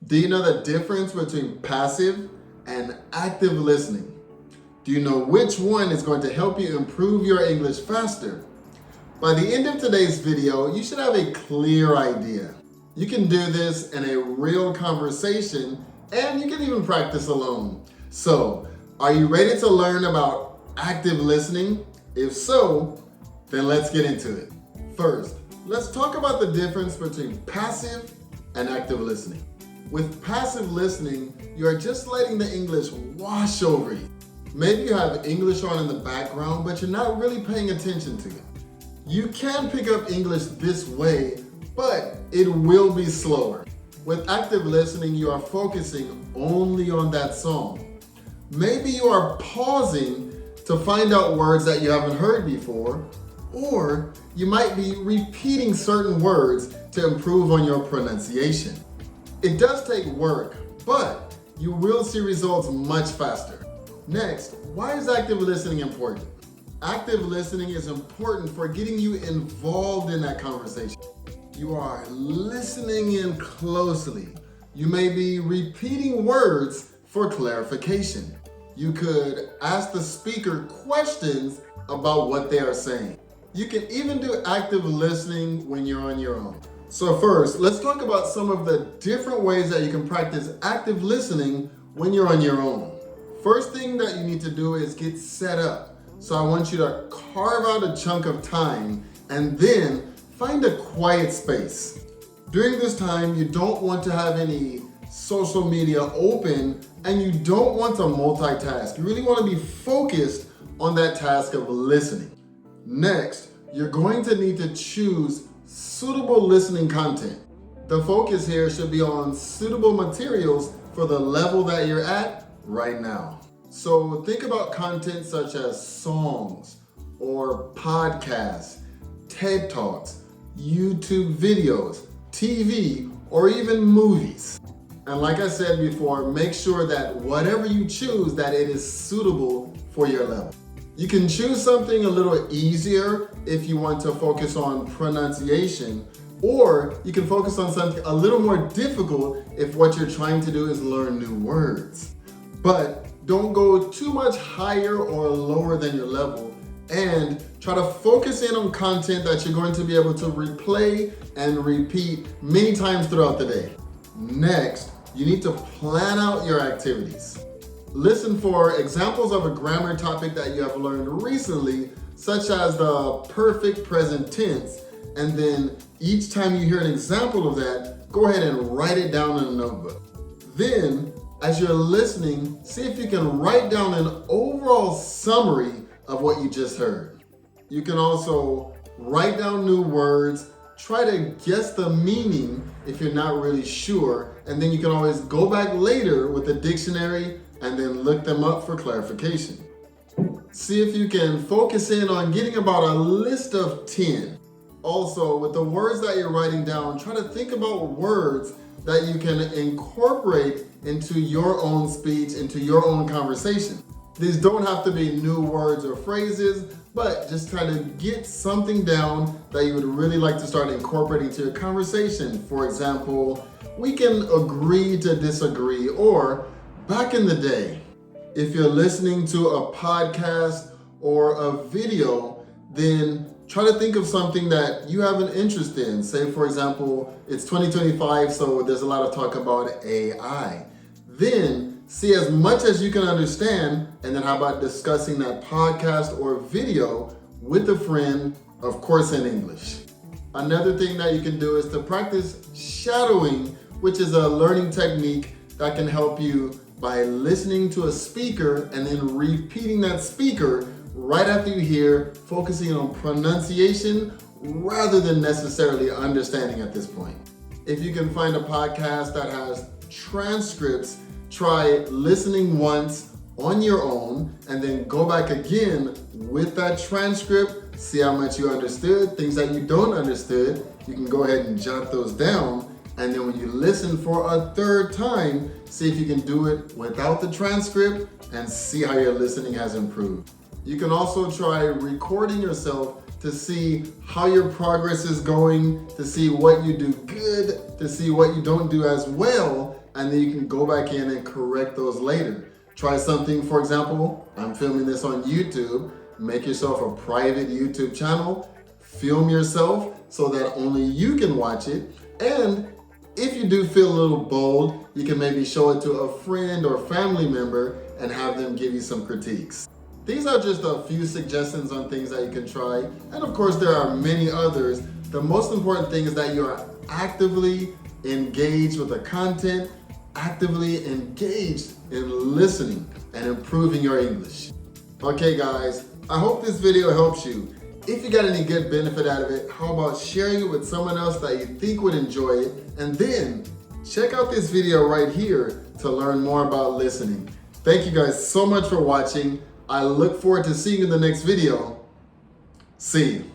Do you know the difference between passive and active listening? Do you know which one is going to help you improve your English faster? By the end of today's video, you should have a clear idea. You can do this in a real conversation, and you can even practice alone. So, are you ready to learn about active listening? If so, then let's get into it. First, let's talk about the difference between passive and active listening. With passive listening, you are just letting the English wash over you. Maybe you have English on in the background, but you're not really paying attention to it. You can pick up English this way, but it will be slower. With active listening, you are focusing only on that song. Maybe you are pausing to find out words that you haven't heard before, or you might be repeating certain words to improve on your pronunciation. It does take work, but you will see results much faster. Next, why is active listening important? Active listening is important for getting you involved in that conversation. You are listening in closely. You may be repeating words for clarification. You could ask the speaker questions about what they are saying. You can even do active listening when you're on your own. So first, let's talk about some of the different ways that you can practice active listening when you're on your own. First thing that you need to do is get set up. So I want you to carve out a chunk of time and then find a quiet space. During this time, you don't want to have any social media open and you don't want to multitask. You really want to be focused on that task of listening. Next, you're going to need to choose suitable listening content. The focus here should be on suitable materials for the level that you're at right now. So think about content such as songs or podcasts, TED Talks, YouTube videos, TV, or even movies. And like I said before, make sure that whatever you choose, that it is suitable for your level. You can choose something a little easier if you want to focus on pronunciation, or you can focus on something a little more difficult if what you're trying to do is learn new words. But don't go too much higher or lower than your level, and try to focus in on content that you're going to be able to replay and repeat many times throughout the day. Next, you need to plan out your activities. Listen for examples of a grammar topic that you have learned recently, such as the perfect present tense, and then each time you hear an example of that, go ahead and write it down in a notebook. Then, as you're listening, see if you can write down an overall summary of what you just heard. You can also write down new words, try to guess the meaning if you're not really sure, and then you can always go back later with the dictionary and then look them up for clarification. See if you can focus in on getting about a list of 10. Also, with the words that you're writing down, try to think about words that you can incorporate into your own speech, into your own conversation. These don't have to be new words or phrases, but just try to get something down that you would really like to start incorporating to your conversation. For example, we can agree to disagree, or back in the day, if you're listening to a podcast or a video, then try to think of something that you have an interest in. Say, for example, it's 2025, so there's a lot of talk about AI. Then see as much as you can understand, and then how about discussing that podcast or video with a friend, of course in English. Another thing that you can do is to practice shadowing, which is a learning technique that can help you by listening to a speaker and then repeating that speaker right after you hear, focusing on pronunciation rather than necessarily understanding at this point. If you can find a podcast that has transcripts, try listening once on your own and then go back again with that transcript, see how much you understood. Things that you don't understood, you can go ahead and jot those down. And then when you listen for a third time, see if you can do it without the transcript and see how your listening has improved. You can also try recording yourself to see how your progress is going, to see what you do good, to see what you don't do as well, and then you can go back in and correct those later. Try something, for example, I'm filming this on YouTube. Make yourself a private YouTube channel, film yourself so that only you can watch it. And if you do feel a little bold, you can maybe show it to a friend or family member and have them give you some critiques. These are just a few suggestions on things that you can try. And of course, there are many others. The most important thing is that you are actively engaged with the content, actively engaged in listening and improving your English. Okay guys, I hope this video helps you. If you got any good benefit out of it, how about sharing it with someone else that you think would enjoy it? And then check out this video right here to learn more about listening. Thank you guys so much for watching. I look forward to seeing you in the next video. See you.